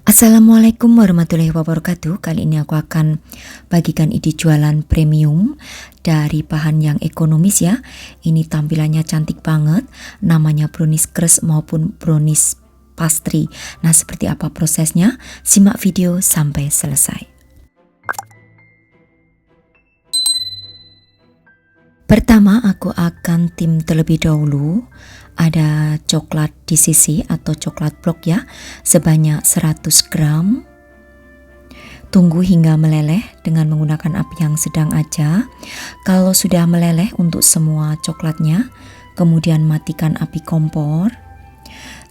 Assalamualaikum warahmatullahi wabarakatuh. Kali ini aku akan bagikan ide jualan premium dari bahan yang ekonomis ya. Ini tampilannya cantik banget. Namanya brownies crust maupun brownies pastry. Nah, seperti apa prosesnya? Simak video sampai selesai. Pertama, aku akan tim terlebih dahulu. Ada coklat di sisi atau coklat blok ya, sebanyak 100 gram. Tunggu hingga meleleh dengan menggunakan api yang sedang aja. Kalau sudah meleleh untuk semua coklatnya, kemudian matikan api kompor.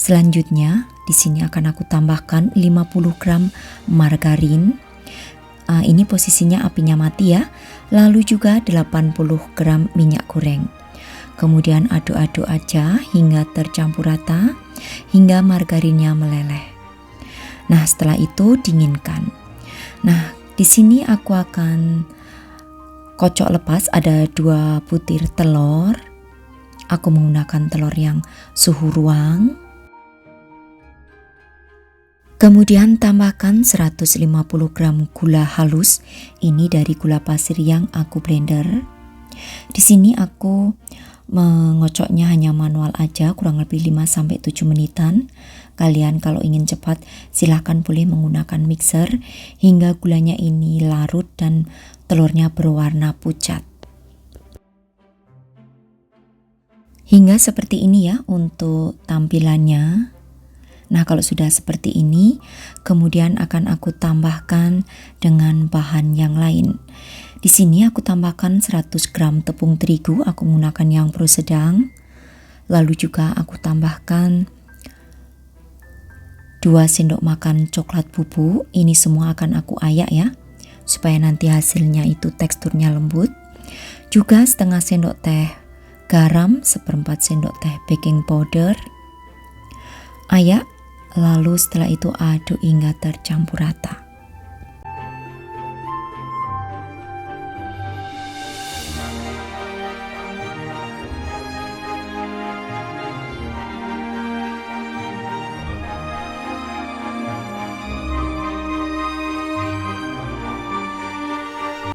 Selanjutnya, di sini akan aku tambahkan 50 gram margarin. Ini posisinya apinya mati ya. Lalu juga 80 gram minyak goreng. Kemudian aduk-aduk aja hingga tercampur rata, hingga margarinnya meleleh. Nah, setelah itu dinginkan. Nah, di sini aku akan kocok lepas ada 2 butir telur. Aku menggunakan telur yang suhu ruang. Kemudian tambahkan 150 gram gula halus. Ini dari gula pasir yang aku blender. Di sini aku mengocoknya hanya manual aja, kurang lebih 5-7 menitan. Kalian kalau ingin cepat silahkan boleh menggunakan mixer hingga gulanya ini larut dan telurnya berwarna pucat. Hingga seperti ini ya untuk tampilannya. Nah, kalau sudah seperti ini, kemudian akan aku tambahkan dengan bahan yang lain. Di sini aku tambahkan 100 gram tepung terigu, aku menggunakan yang pro sedang. Lalu juga aku tambahkan 2 sendok makan coklat bubuk. Ini semua akan aku ayak ya, supaya nanti hasilnya itu teksturnya lembut. Juga setengah sendok teh garam, 1/4 sendok teh baking powder. Ayak. Lalu setelah itu aduk hingga tercampur rata.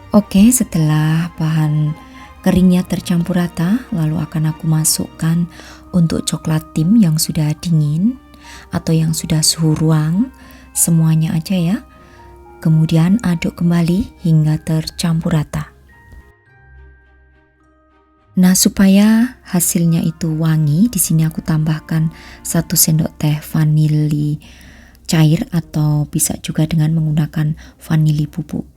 Oke, setelah bahan keringnya tercampur rata, lalu akan aku masukkan untuk coklat tim yang sudah dingin atau yang sudah suhu ruang, semuanya aja ya. Kemudian aduk kembali hingga tercampur rata. Nah, supaya hasilnya itu wangi, di sini aku tambahkan 1 sendok teh vanili cair atau bisa juga dengan menggunakan vanili bubuk.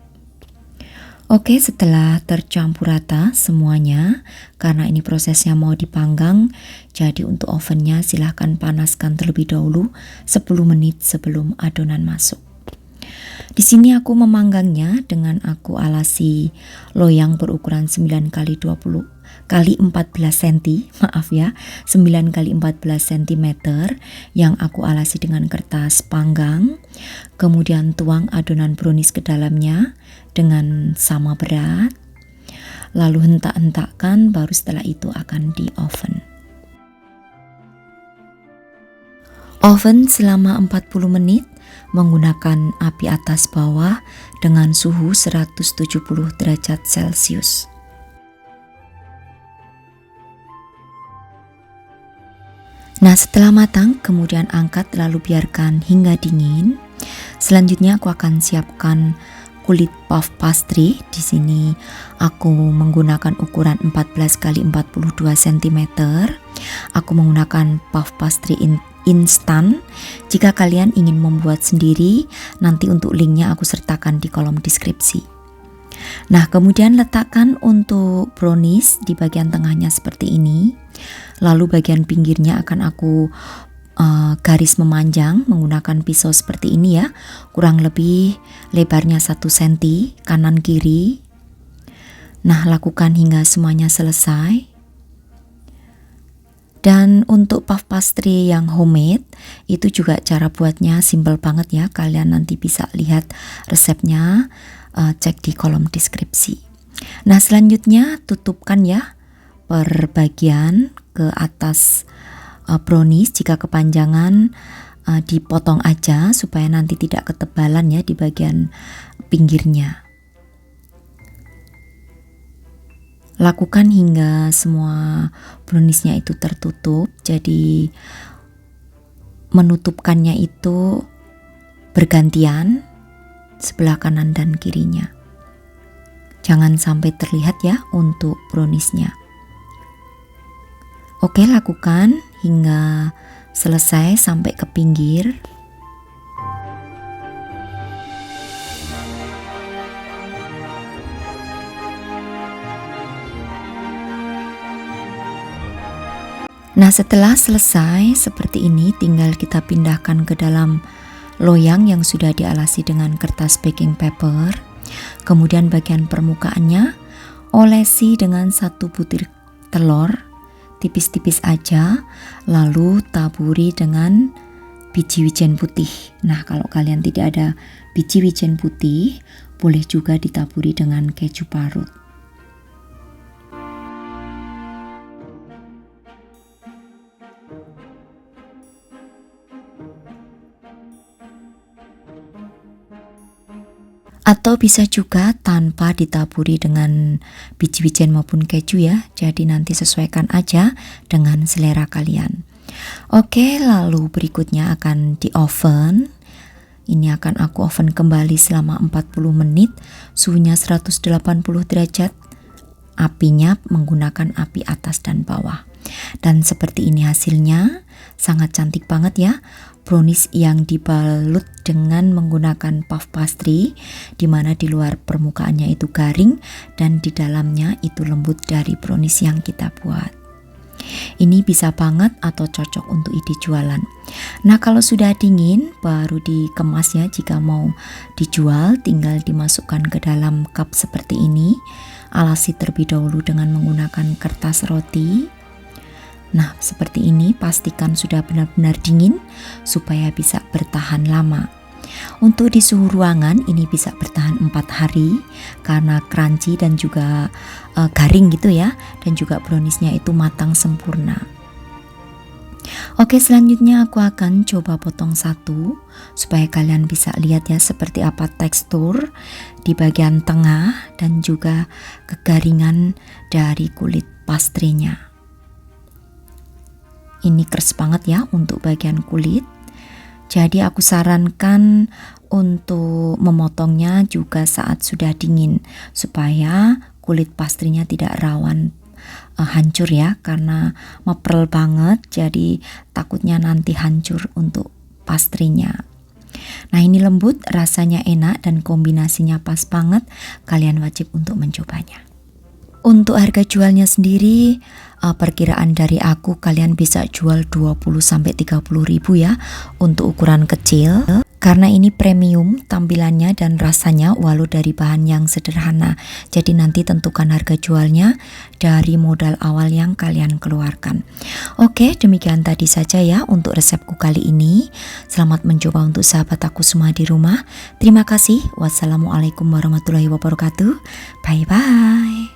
Oke, setelah tercampur rata semuanya, karena ini prosesnya mau dipanggang, jadi untuk ovennya silahkan panaskan terlebih dahulu 10 menit sebelum adonan masuk. Di sini aku memanggangnya dengan aku alasi loyang berukuran 9x20 x 14 cm, maaf ya, 9 x 14 cm yang aku alasi dengan kertas panggang. Kemudian tuang adonan brownies ke dalamnya dengan sama berat. Lalu hentak-hentakkan, baru setelah itu akan di oven. Oven selama 40 menit menggunakan api atas bawah dengan suhu 170 derajat Celcius. Nah, setelah matang, kemudian angkat lalu biarkan hingga dingin. Selanjutnya aku akan siapkan kulit puff pastry. Di sini aku menggunakan ukuran 14 x 42 cm. Aku menggunakan puff pastry instan. Jika kalian ingin membuat sendiri, nanti untuk linknya aku sertakan di kolom deskripsi. Nah, kemudian letakkan untuk brownies di bagian tengahnya seperti ini. Lalu bagian pinggirnya akan aku garis memanjang menggunakan pisau seperti ini ya. Kurang lebih lebarnya 1 cm kanan kiri. Nah, lakukan hingga semuanya selesai. Dan untuk puff pastry yang homemade, itu juga cara buatnya simple banget ya. Kalian nanti bisa lihat resepnya, cek di kolom deskripsi. Nah, selanjutnya tutupkan ya per bagian ke atas brownies. Jika kepanjangan dipotong aja supaya nanti tidak ketebalan ya di bagian pinggirnya. Lakukan hingga semua browniesnya itu tertutup, jadi menutupkannya itu bergantian sebelah kanan dan kirinya. Jangan sampai terlihat ya untuk browniesnya. Oke, lakukan hingga selesai sampai ke pinggir. Nah, setelah selesai seperti ini, tinggal kita pindahkan ke dalam loyang yang sudah dialasi dengan kertas baking paper. Kemudian bagian permukaannya olesi dengan 1 butir telur, tipis-tipis aja, lalu taburi dengan biji wijen putih. Nah, kalau kalian tidak ada biji wijen putih, boleh juga ditaburi dengan keju parut. Atau bisa juga tanpa ditaburi dengan biji wijen maupun keju ya. Jadi nanti sesuaikan aja dengan selera kalian. Oke, lalu berikutnya akan di oven. Ini akan aku oven kembali selama 40 menit. Suhunya 180 derajat. Apinya menggunakan api atas dan bawah. Dan seperti ini hasilnya. Sangat cantik banget ya. Brownies yang dibalut dengan menggunakan puff pastry, di mana di luar permukaannya itu garing dan di dalamnya itu lembut dari brownies yang kita buat. Ini bisa banget atau cocok untuk ide jualan. Nah, kalau sudah dingin baru dikemas ya. Jika mau dijual tinggal dimasukkan ke dalam cup seperti ini. Alasi terlebih dahulu dengan menggunakan kertas roti. Nah, seperti ini pastikan sudah benar-benar dingin supaya bisa bertahan lama. Untuk di suhu ruangan ini bisa bertahan 4 hari karena crunchy dan juga garing gitu ya, dan juga browniesnya itu matang sempurna. Oke, selanjutnya aku akan coba potong satu supaya kalian bisa lihat ya seperti apa tekstur di bagian tengah dan juga kegaringan dari kulit pastrinya. Ini keras banget ya untuk bagian kulit. Jadi aku sarankan untuk memotongnya juga saat sudah dingin supaya kulit pastrinya tidak rawan hancur ya, karena meprel banget jadi takutnya nanti hancur untuk pastrinya. Nah, ini lembut, rasanya enak dan kombinasinya pas banget. Kalian wajib untuk mencobanya. Untuk harga jualnya sendiri, perkiraan dari aku kalian bisa jual 20-30 ribu ya untuk ukuran kecil. Karena ini premium tampilannya dan rasanya walau dari bahan yang sederhana. Jadi nanti tentukan harga jualnya dari modal awal yang kalian keluarkan. Oke, demikian tadi saja ya untuk resepku kali ini. Selamat mencoba untuk sahabat aku semua di rumah. Terima kasih. Wassalamualaikum warahmatullahi wabarakatuh. Bye-bye.